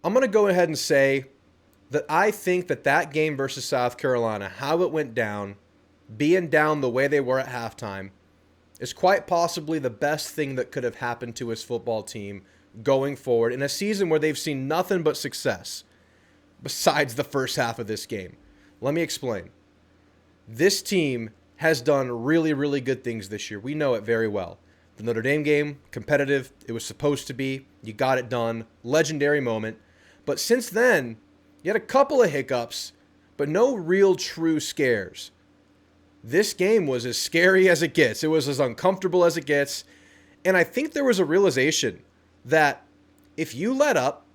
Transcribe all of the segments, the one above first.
I'm going to go ahead and say that I think that game versus South Carolina, how it went down, being down the way they were at halftime, is quite possibly the best thing that could have happened to his football team going forward in a season where they've seen nothing but success besides the first half of this game. Let me explain. This team has done really, really good things this year. We know it very well. The Notre Dame game, competitive. It was supposed to be. You got it done. Legendary moment. But since then, you had a couple of hiccups, but no real true scares. This game was as scary as it gets. It was as uncomfortable as it gets. And I think there was a realization that if you let up,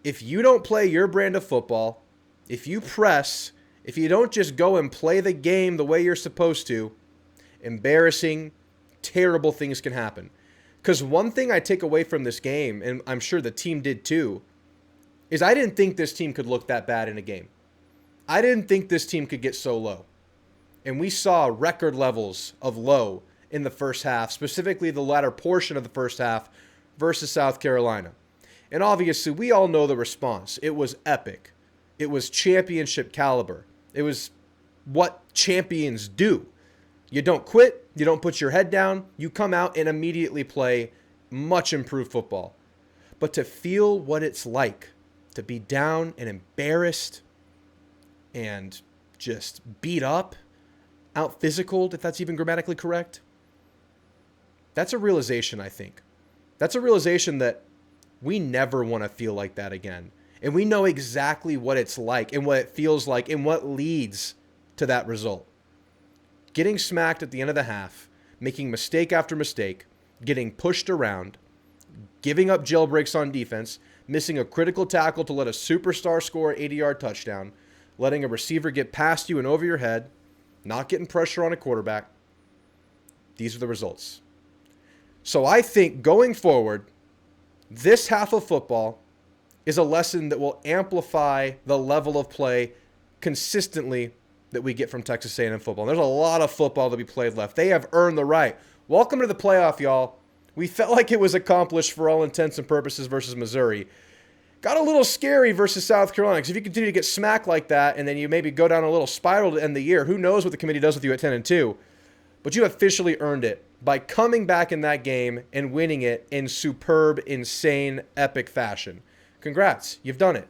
if you don't play your brand of football, if you press, if you don't just go and play the game the way you're supposed to, embarrassing, terrible things can happen. Because one thing I take away from this game, and I'm sure the team did too, is I didn't think this team could look that bad in a game. I didn't think this team could get so low. And we saw record levels of low in the first half, specifically the latter portion of the first half versus South Carolina. And obviously, we all know the response. It was epic. It was championship caliber. It was what champions do. You don't quit. You don't put your head down. You come out and immediately play much improved football. But to feel what it's like to be down and embarrassed and just beat up, out physicaled, if that's even grammatically correct, that's a realization, I think. That's a realization that we never want to feel like that again. And we know exactly what it's like and what it feels like and what leads to that result. Getting smacked at the end of the half, making mistake after mistake, getting pushed around, giving up jailbreaks on defense, missing a critical tackle to let a superstar score an 80-yard touchdown, letting a receiver get past you and over your head, not getting pressure on a quarterback. These are the results. So I think going forward, this half of football is a lesson that will amplify the level of play consistently that we get from Texas A&M football. And there's a lot of football to be played left. They have earned the right. Welcome to the playoff, y'all. We felt like it was accomplished for all intents and purposes versus Missouri. Got a little scary versus South Carolina, because if you continue to get smacked like that and then you maybe go down a little spiral to end the year, who knows what the committee does with you at 10-2. But you officially earned it by coming back in that game and winning it in superb, insane, epic fashion. Congrats, you've done it.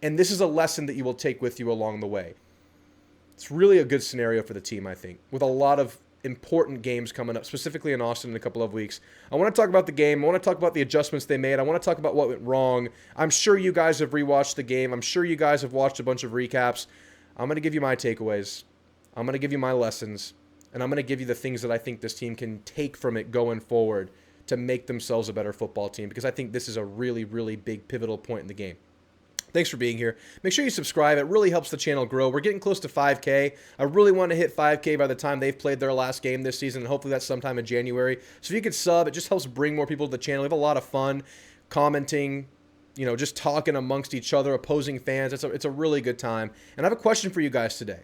And this is a lesson that you will take with you along the way. It's really a good scenario for the team, I think, with a lot of important games coming up, specifically in Austin in a couple of weeks. I want to talk about the game. I want to talk about the adjustments they made. I want to talk about what went wrong. I'm sure you guys have rewatched the game. I'm sure you guys have watched a bunch of recaps. I'm going to give you my takeaways. I'm going to give you my lessons. And I'm going to give you the things that I think this team can take from it going forward to make themselves a better football team, because I think this is a really, really big pivotal point in the game. Thanks for being here. Make sure you subscribe. It really helps the channel grow. We're getting close to 5K. I really want to hit 5K by the time they've played their last game this season, and hopefully that's sometime in January. So if you could sub, it just helps bring more people to the channel. We have a lot of fun commenting, just talking amongst each other, opposing fans. It's a really good time. And I have a question for you guys today.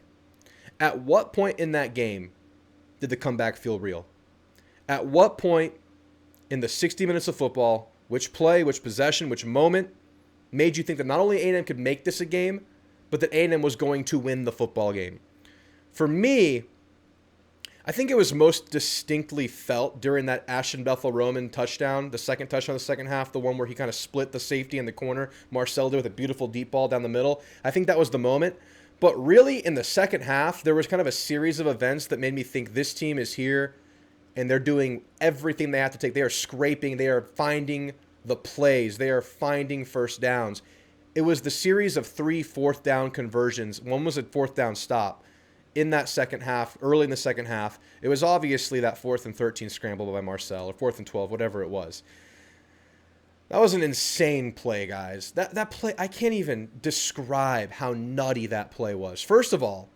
At what point in that game did the comeback feel real? At what point in the 60 minutes of football, which play, which possession, which moment made you think that not only A&M could make this a game, but that A&M was going to win the football game? For me, I think it was most distinctly felt during that Ashton Bethel-Roman touchdown, the second touchdown of the second half, the one where he kind of split the safety in the corner. Marcel did with a beautiful deep ball down the middle. I think that was the moment. But really, in the second half, there was kind of a series of events that made me think this team is here, and they're doing everything they have to take. They are scraping. They are finding the plays. They are finding first downs. It was the series of 3 fourth down conversions. One was a fourth down stop in that second half, early in the second half. It was obviously that 4th and 13 scramble by Marcel, or 4th and 12, whatever it was. That was an insane play, guys. That play, I can't even describe how nutty that play was. First of all,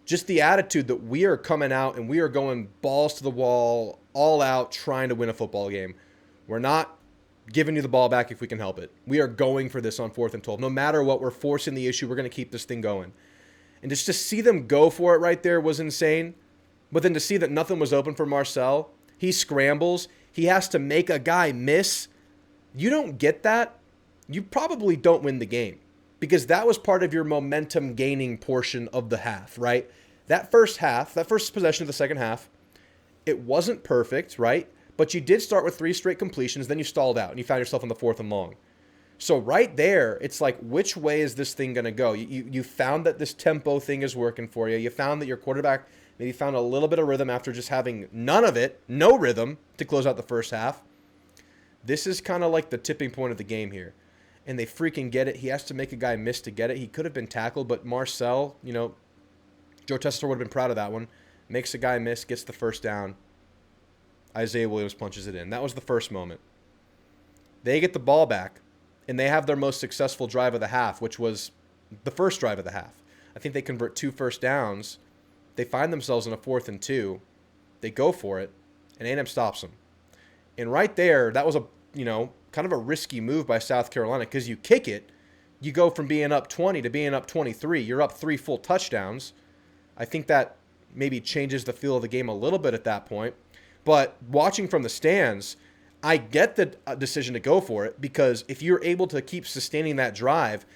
just the attitude that we are coming out and we are going balls to the wall, all out, trying to win a football game. We're not giving you the ball back if we can help it. We are going for this on 4th and 12. No matter what, we're forcing the issue. We're going to keep this thing going. And just to see them go for it right there was insane. But then to see that nothing was open for Marcel, he scrambles. He has to make a guy miss. You don't get that you probably don't win the game, because that was part of your momentum gaining portion of the half, right? That first possession of the second half, it wasn't perfect, right? But you did start with 3 straight completions, then you stalled out and you found yourself on the 4th and long. So right there, it's like, which way is this thing going to go? You found that this tempo thing is working for you. You found that your quarterback maybe found a little bit of rhythm after just having none of it, no rhythm to close out the first half. This is kind of like the tipping point of the game here. And they freaking get it. He has to make a guy miss to get it. He could have been tackled, but Marcel, Joe Tessler would have been proud of that one. Makes a guy miss, gets the first down. Isaiah Williams punches it in. That was the first moment. They get the ball back, and they have their most successful drive of the half, which was the first drive of the half. I think they convert 2 first downs. They find themselves in a 4th and 2. They go for it, and A&M stops them. And right there, that was a kind of a risky move by South Carolina, because you kick it, you go from being up 20 to being up 23. You're up 3 full touchdowns. I think that maybe changes the feel of the game a little bit at that point. But watching from the stands, I get the decision to go for it, because if you're able to keep sustaining that drive,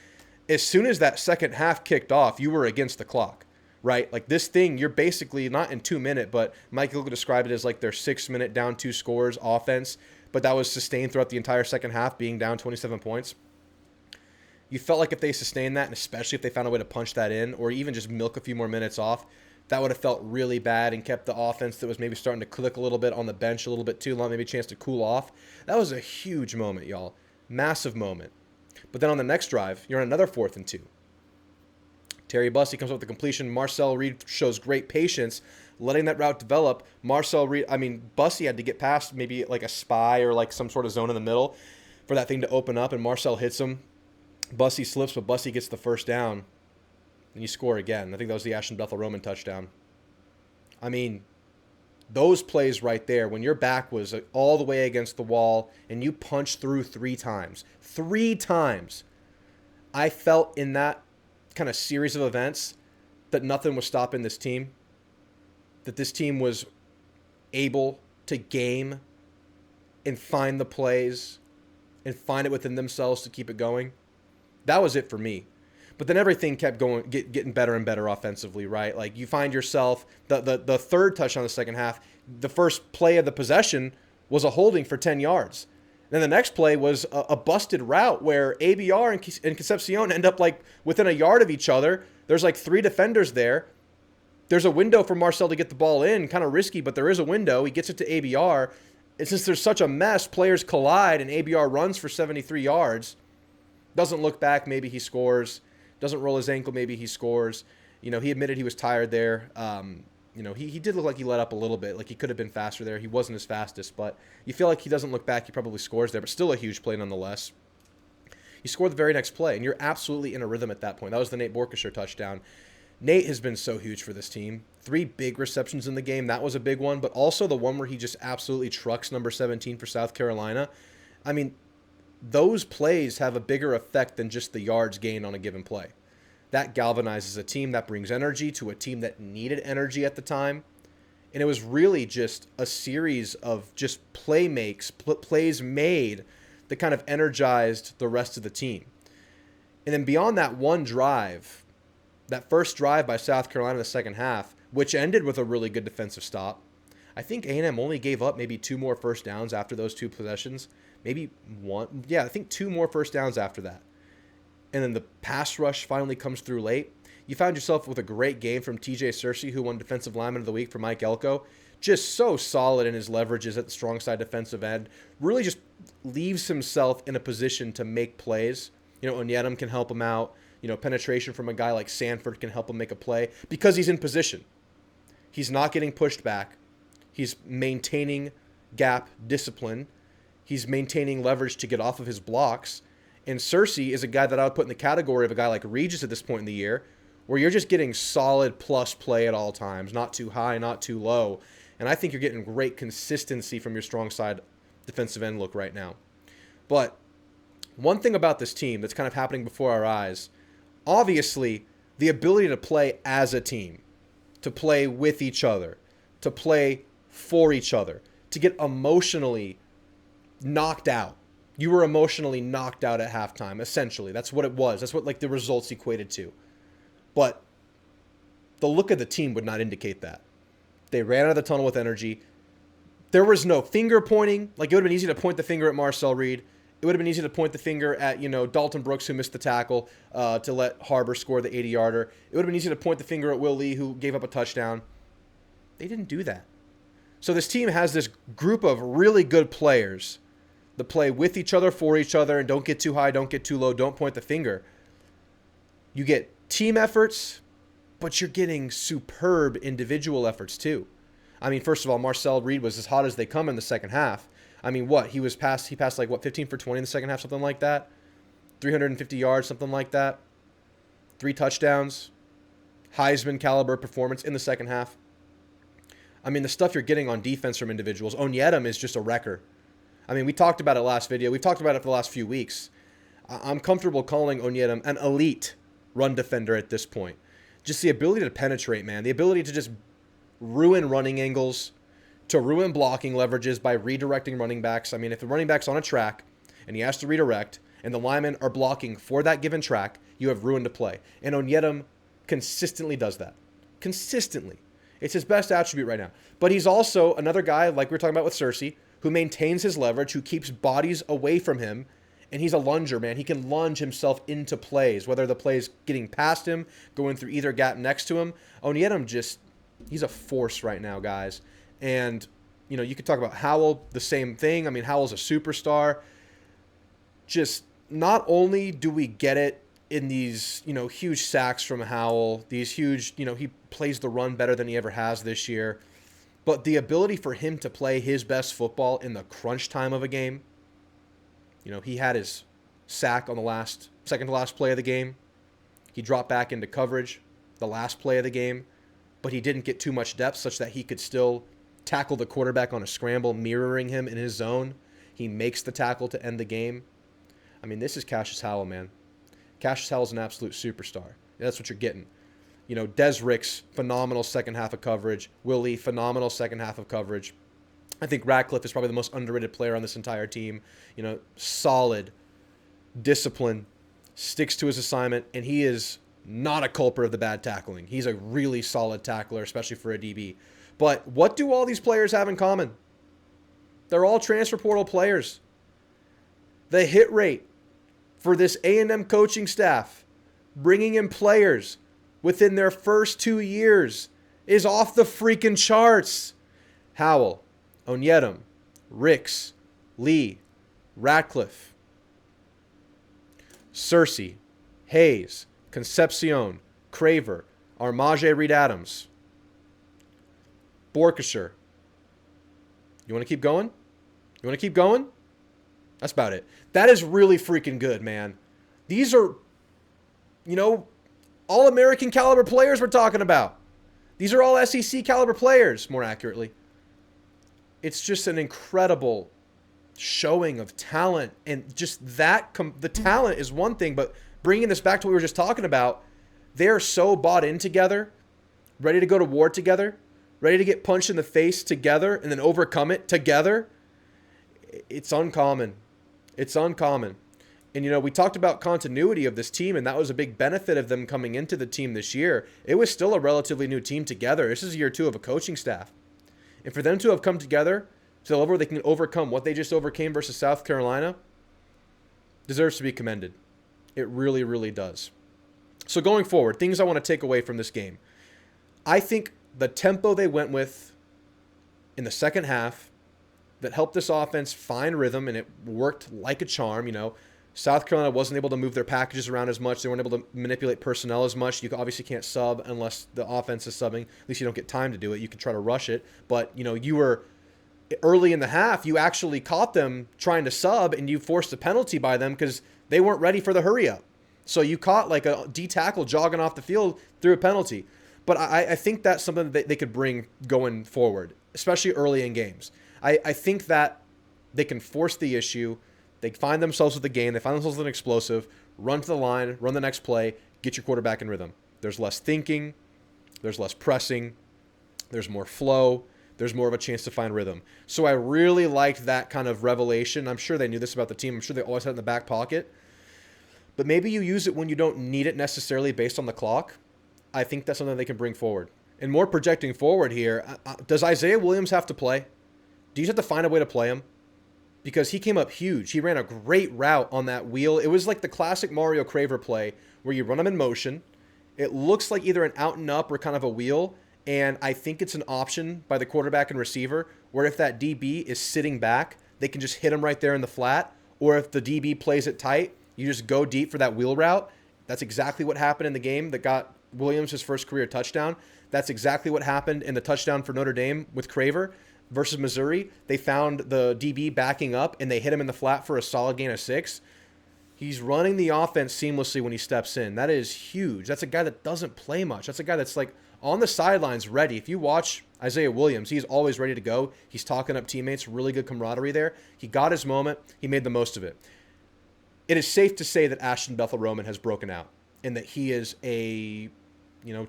as soon as that second half kicked off, you were against the clock, right? Like this thing, you're basically not in 2 minute, but Mike Elko described it as like their 6 minute down 2 scores offense, but that was sustained throughout the entire second half, being down 27 points. You felt like if they sustained that, and especially if they found a way to punch that in, or even just milk a few more minutes off, that would have felt really bad and kept the offense that was maybe starting to click a little bit on the bench a little bit too long, maybe a chance to cool off. That was a huge moment, y'all. Massive moment. But then on the next drive, you're on another 4th and 2. Terry Bussey comes up with the completion. Marcel Reed shows great patience, letting that route develop. Bussey had to get past maybe like a spy or like some sort of zone in the middle for that thing to open up, and Marcel hits him. Bussey slips, but Bussey gets the first down, and you score again. I think that was the Ashton Bethel-Roman touchdown. I mean, those plays right there, when your back was all the way against the wall and you punched through 3 times. 3 times. I felt in that kind of series of events that nothing was stopping this team. That this team was able to game and find the plays and find it within themselves to keep it going. That was it for me. But then everything kept going, getting better and better offensively, right? Like you find yourself, the third touchdown in the second half, the first play of the possession was a holding for 10 yards. Then the next play was a busted route where ABR and Concepcion end up like within a yard of each other. There's like 3 defenders there. There's a window for Marcel to get the ball in, kind of risky, but there is a window. He gets it to ABR. And since there's such a mess, players collide and ABR runs for 73 yards. Doesn't look back, maybe he scores. Doesn't roll his ankle, maybe he scores. He admitted he was tired there. He did look like he let up a little bit. Like he could have been faster there. He wasn't his fastest, but you feel like he doesn't look back. He probably scores there, but still a huge play nonetheless. He scored the very next play, and you're absolutely in a rhythm at that point. That was the Nate Borkesher touchdown. Nate has been so huge for this team. 3 big receptions in the game. That was a big one, but also the one where he just absolutely trucks number 17 for South Carolina. I mean, those plays have a bigger effect than just the yards gained on a given play. That galvanizes a team, that brings energy to a team that needed energy at the time. And it was really just a series of just plays made that kind of energized the rest of the team. And then beyond that one drive, that first drive by South Carolina in the second half, which ended with a really good defensive stop, I think A&M only gave up maybe 2 more first downs after those 2 possessions. Maybe 1. Yeah, I think 2 more first downs after that. And then the pass rush finally comes through late. You found yourself with a great game from TJ Searcy, who won Defensive Lineman of the Week for Mike Elko. Just so solid in his leverages at the strong side defensive end. Really just leaves himself in a position to make plays. Onyedim can help him out. Penetration from a guy like Sanford can help him make a play because he's in position. He's not getting pushed back. He's maintaining gap discipline. He's maintaining leverage to get off of his blocks. And Searcy is a guy that I would put in the category of a guy like Regis at this point in the year, where you're just getting solid plus play at all times, not too high, not too low. And I think you're getting great consistency from your strong side defensive end look right now. But one thing about this team that's kind of happening before our eyes, obviously the ability to play as a team, to play with each other, to play for each other, to get emotionally knocked out, You were emotionally knocked out at halftime, essentially. That's what it was. That's what like the results equated to. But the look of the team would not indicate that. They ran out of the tunnel with energy. There was no finger pointing. Like, it would have been easy to point the finger at Marcel Reed. It would have been easy to point the finger at, Dalton Brooks, who missed the tackle to let Harbor score the 80-yarder. It would have been easy to point the finger at Will Lee, who gave up a touchdown. They didn't do that. So this team has this group of really good players that play with each other, for each other, and don't get too high, don't get too low, don't point the finger. You get team efforts, but you're getting superb individual efforts too. I mean, first of all, Marcel Reed was as hot as they come in the second half. I mean, he passed like, 15 for 20 in the second half, something like that? 350 yards, something like that? 3 touchdowns. Heisman caliber performance in the second half. I mean, the stuff you're getting on defense from individuals. Onyedim is just a wrecker. I mean, we talked about it last video. We've talked about it for the last few weeks. I'm comfortable calling Onyedim an elite run defender at this point. Just the ability to penetrate, man. The ability to just ruin running angles, to ruin blocking leverages by redirecting running backs. I mean, if the running back's on a track and he has to redirect and the linemen are blocking for that given track, you have ruined a play. And Onyedim consistently does that. Consistently. It's his best attribute right now. But he's also another guy, like we were talking about with Cersei, who maintains his leverage, who keeps bodies away from him. And he's a lunger, man. He can lunge himself into plays, whether the play's getting past him, going through either gap next to him. Onyedim he's a force right now, guys. And, you could talk about Howell, the same thing. I mean, Howell's a superstar. Just not only do we get it in these, huge sacks from Howell, these huge, he plays the run better than he ever has this year, but the ability for him to play his best football in the crunch time of a game. He had his sack on the second to last play of the game. He dropped back into coverage the last play of the game, but he didn't get too much depth such that he could still tackle the quarterback on a scramble, mirroring him in his zone. He makes the tackle to end the game. I mean, this is Cashius Howell, man. Cashius Howell's an absolute superstar. That's what you're getting. Des Ricks, phenomenal second half of coverage. Willie, phenomenal second half of coverage. I think Ratcliffe is probably the most underrated player on this entire team. Solid, discipline, sticks to his assignment, and he is not a culprit of the bad tackling. He's a really solid tackler, especially for a DB. But what do all these players have in common? They're all transfer portal players. The hit rate for this A&M coaching staff, bringing in players within their first 2 years, is off the freaking charts. Howell, Onyedim, Ricks, Lee, Ratcliffe, Cersei, Hayes, Concepcion, Craver, Armage Reed-Adams, Borkshire. You want to keep going? You want to keep going? That's about it. That is really freaking good, man. These are, all-American caliber players we're talking about. These are all SEC caliber players, more accurately. It's just an incredible showing of talent. And just that, the talent is one thing, but bringing this back to what we were just talking about, they're so bought in together, ready to go to war together, ready to get punched in the face together and then overcome it together. It's uncommon. It's uncommon. And, we talked about continuity of this team, and that was a big benefit of them coming into the team this year. It was still a relatively new team together. This is year 2 of a coaching staff. And for them to have come together to the level where they can overcome what they just overcame versus South Carolina deserves to be commended. It really, really does. So going forward, things I want to take away from this game. I think the tempo they went with in the second half that helped this offense find rhythm, and it worked like a charm. South Carolina wasn't able to move their packages around as much. They weren't able to manipulate personnel as much. You obviously can't sub unless the offense is subbing. At least you don't get time to do it. You can try to rush it. But, you were early in the half, you actually caught them trying to sub, and you forced a penalty by them because they weren't ready for the hurry up. So you caught like a D tackle jogging off the field through a penalty. But I think that's something that they could bring going forward, especially early in games. I think that they can force the issue. They find themselves with the game. They find themselves with an explosive, run to the line, run the next play, get your quarterback in rhythm. There's less thinking. There's less pressing. There's more flow. there's more of a chance to find rhythm. So I really liked that kind of revelation. I'm sure they knew this about the team. I'm sure they always had it in the back pocket. But maybe you use it when you don't need it necessarily based on the clock. I think that's something they can bring forward. And more projecting forward here, does Isaiah Williams have to play? Do you just have to find a way to play him? Because he came up huge. He ran a great route on that wheel. It was like the classic Mario Craver play where you run him in motion. It looks like either an out and up or kind of a wheel. And I think it's an option by the quarterback and receiver where if that DB is sitting back, they can just hit him right there in the flat. Or if the DB plays it tight, you just go deep for that wheel route. That's exactly what happened in the game that got Williams his first career touchdown. That's exactly what happened in the touchdown for Notre Dame with Craver versus Missouri. They found the DB backing up, and they hit him in the flat for a solid gain of 6. He's running the offense seamlessly when he steps in. That is huge. That's a guy that doesn't play much. That's a guy that's like on the sidelines ready. If you watch Isaiah Williams, he's always ready to go. He's talking up teammates, really good camaraderie there. He got his moment. He made the most of it. It is safe to say that Ashton Bethel-Roman has broken out and that he is a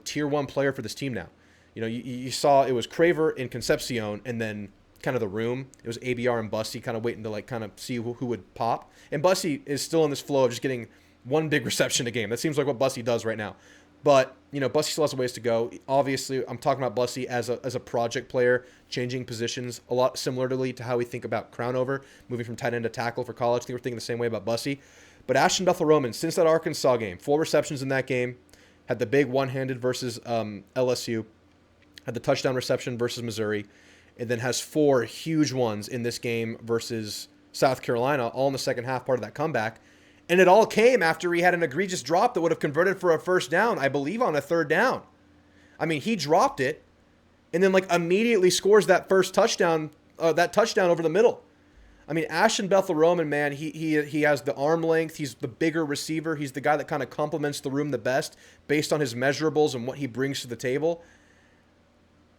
tier 1 player for this team now. You saw it was Craver and Concepcion, and then kind of the room. It was ABR and Bussy kind of waiting to kind of see who would pop. And Bussy is still in this flow of just getting one big reception a game. That seems like what Bussy does right now. But, Bussy still has a ways to go. Obviously, I'm talking about Bussy as a project player, changing positions a lot similarly to how we think about Crownover, moving from tight end to tackle for college. I think we're thinking the same way about Bussy. But Ashton Bethel-Roman, since that Arkansas game, 4 receptions in that game, had the big one-handed versus LSU, had the touchdown reception versus Missouri, and then has 4 huge ones in this game versus South Carolina, all in the second half, part of that comeback. And it all came after he had an egregious drop that would have converted for a first down, I believe on a third down. I mean, he dropped it and then immediately scores that first touchdown, that touchdown over the middle. I mean, Ashton Bethel-Roman, man, he has the arm length. He's the bigger receiver. He's the guy that kind of complements the room the best based on his measurables and what he brings to the table.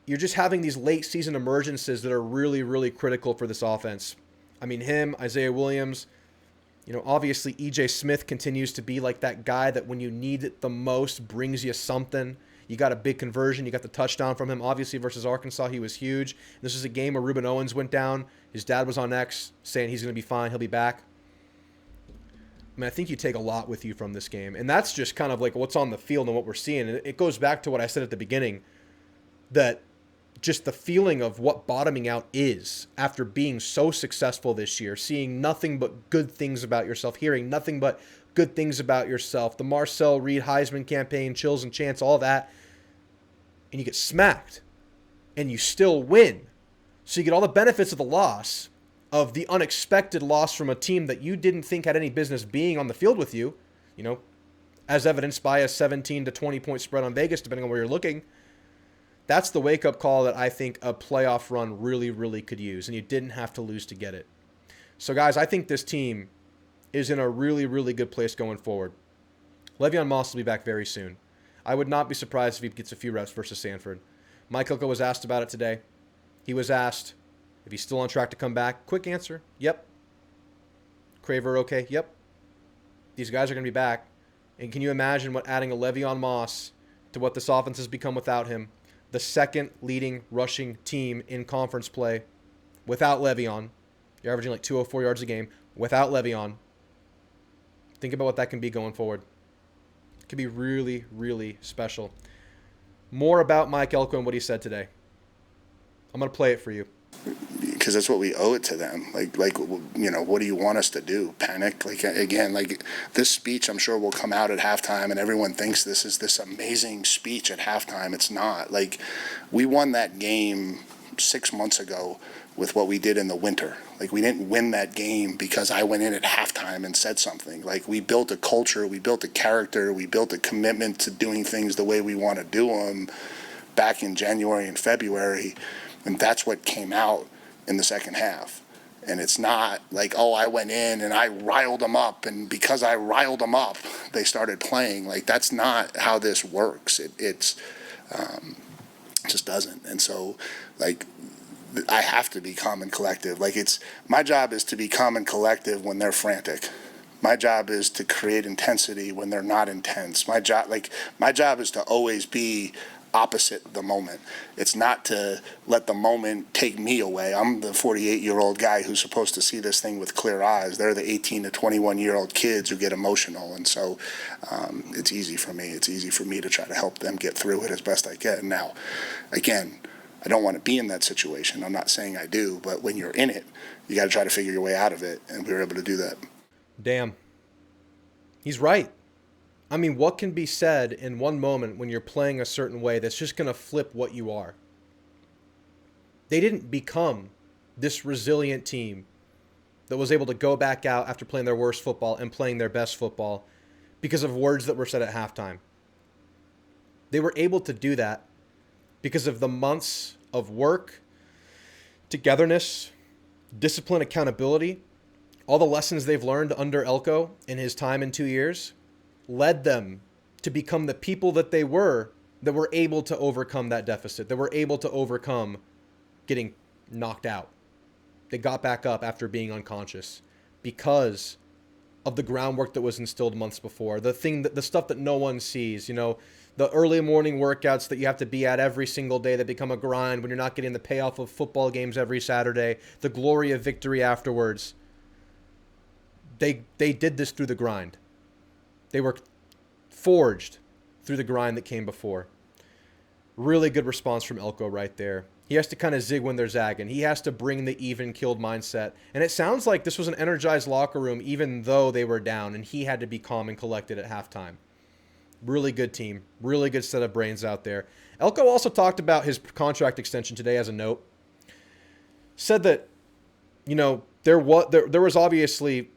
You're just having these late season emergences that are really, really critical for this offense. I mean, him, Isaiah Williams, obviously EJ Smith continues to be like that guy that when you need it the most brings you something. You got a big conversion. You got the touchdown from him. Obviously versus Arkansas, he was huge. This is a game where Ruben Owens went down. His dad was on X saying he's going to be fine. He'll be back. I mean, I think you take a lot with you from this game. And that's just kind of like what's on the field and what we're seeing. And it goes back to what I said at the beginning, that just the feeling of what bottoming out is after being so successful this year, seeing nothing but good things about yourself, hearing nothing but good things about yourself, the Marcel Reed Heisman campaign, chills and chants, all that, and you get smacked and you still win. So you get all the benefits of the loss, of the unexpected loss from a team that you didn't think had any business being on the field with you, as evidenced by a 17 to 20 point spread on Vegas, depending on where you're looking. That's the wake-up call that I think a playoff run really, really could use, and you didn't have to lose to get it. So, guys, I think this team is in a really, really good place going forward. Le'Veon Moss will be back very soon. I would not be surprised if he gets a few reps versus Sanford. Mike Elko was asked about it today. He was asked if he's still on track to come back. Quick answer, yep. Craver, okay, yep. These guys are going to be back. And can you imagine what adding a Le'Veon Moss to what this offense has become without him? The second leading rushing team in conference play without Le'Veon. You're averaging 204 yards a game without Le'Veon. Think about what that can be going forward. It could be really, really special. More about Mike Elko and what he said today. I'm going to play it for you. Because that's what we owe it to them. What do you want us to do? Panic? This speech I'm sure will come out at halftime and everyone thinks this is this amazing speech at halftime. It's not. We won that game 6 months ago with what we did in the winter. We didn't win that game because I went in at halftime and said something. We built a culture, we built a character, we built a commitment to doing things the way we want to do them back in January and February. And that's what came out in the second half. And it's not I went in and I riled them up, and because I riled them up, they started playing. That's not how this works. It just doesn't. And so, I have to be calm and collective. My job is to be calm and collective when they're frantic. My job is to create intensity when they're not intense. My job is to always be opposite the moment. It's not to let the moment take me away. I'm the 48-year-old guy who's supposed to see this thing with clear eyes. They're the 18 to 21-year-old kids who get emotional, and so it's easy for me. It's easy for me to try to help them get through it as best I can. Now, again, I don't want to be in that situation. I'm not saying I do, but when you're in it, you got to try to figure your way out of it, and we were able to do that. Damn. He's right. I mean, what can be said in one moment when you're playing a certain way that's just going to flip what you are? They didn't become this resilient team that was able to go back out after playing their worst football and playing their best football because of words that were said at halftime. They were able to do that because of the months of work, togetherness, discipline, accountability, all the lessons they've learned under Elko in his time in 2 years led them to become the people that they were, that were able to overcome that deficit, that were able to overcome getting knocked out. They got back up after being unconscious because of the groundwork that was instilled months before. The stuff that no one sees, the early morning workouts that you have to be at every single day that become a grind when you're not getting the payoff of football games every Saturday, the glory of victory afterwards. They did this through the grind. They were forged through the grind that came before. Really good response from Elko right there. He has to kind of zig when they're zagging. He has to bring the even-keeled mindset. And it sounds like this was an energized locker room even though they were down, and he had to be calm and collected at halftime. Really good team. Really good set of brains out there. Elko also talked about his contract extension today as a note. Said that, there was obviously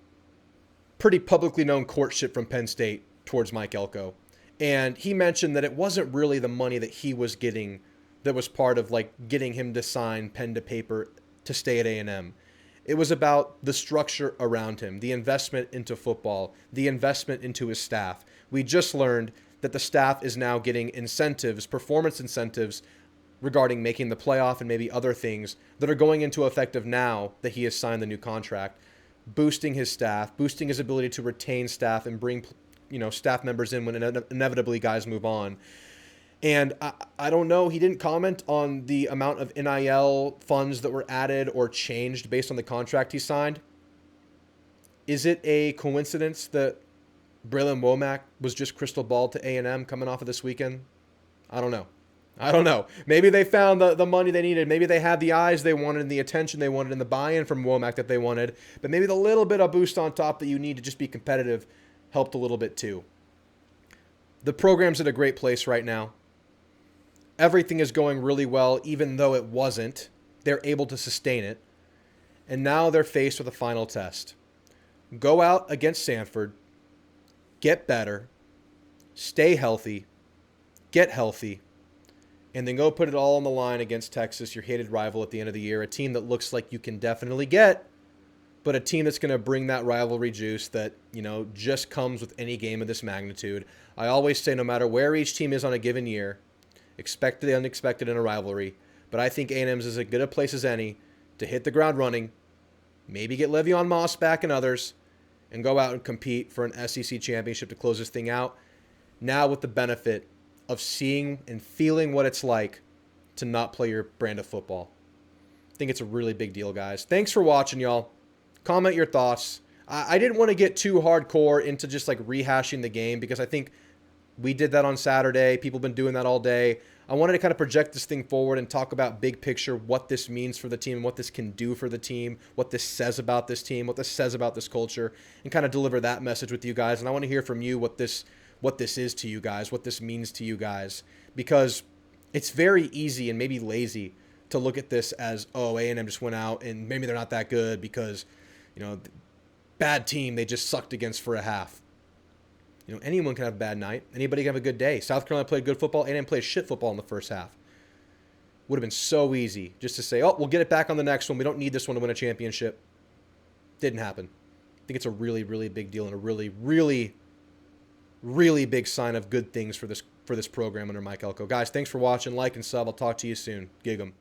pretty publicly known courtship from Penn State towards Mike Elko. And he mentioned that it wasn't really the money that he was getting that was part of getting him to sign pen to paper to stay at A&M. It was about the structure around him, the investment into football, the investment into his staff. We just learned that the staff is now getting incentives, performance incentives, regarding making the playoff and maybe other things that are going into effect of now that he has signed the new contract, boosting his staff, boosting his ability to retain staff and bring staff members in when inevitably guys move on. And I don't know, he didn't comment on the amount of NIL funds that were added or changed based on the contract he signed. Is it a coincidence that Braylon Womack was just crystal ball to A&M coming off of this weekend? I don't know. Maybe they found the money they needed. Maybe they had the eyes they wanted and the attention they wanted and the buy-in from Womack that they wanted. But maybe the little bit of boost on top that you need to just be competitive helped a little bit too. The program's at a great place right now. Everything is going really well, even though it wasn't. They're able to sustain it. And now they're faced with a final test. Go out against Sanford, get better, stay healthy, get healthy, and then go put it all on the line against Texas, your hated rival at the end of the year, a team that looks like you can definitely get, but a team that's going to bring that rivalry juice that, just comes with any game of this magnitude. I always say no matter where each team is on a given year, expect the unexpected in a rivalry, but I think A&M's is as good a place as any to hit the ground running, maybe get Le'Veon Moss back and others, and go out and compete for an SEC championship to close this thing out, now with the benefit of seeing and feeling what it's like to not play your brand of football. I think it's a really big deal, guys. Thanks for watching, y'all. Comment your thoughts. I didn't want to get too hardcore into just rehashing the game because I think we did that on Saturday. People have been doing that all day. I wanted to kind of project this thing forward and talk about big picture, what this means for the team, what this can do for the team, what this says about this team, what this says about this culture, and kind of deliver that message with you guys. And I want to hear from you what this is to you guys, what this means to you guys, because it's very easy and maybe lazy to look at this as, oh, A&M just went out and maybe they're not that good because, bad team they just sucked against for a half. Anyone can have a bad night. Anybody can have a good day. South Carolina played good football. A&M played shit football in the first half. Would have been so easy just to say, oh, we'll get it back on the next one. We don't need this one to win a championship. Didn't happen. I think it's a really, really big deal and a really, really, really big sign of good things for this program under Mike Elko. Guys, thanks for watching. Like and sub. I'll talk to you soon. Gig 'em.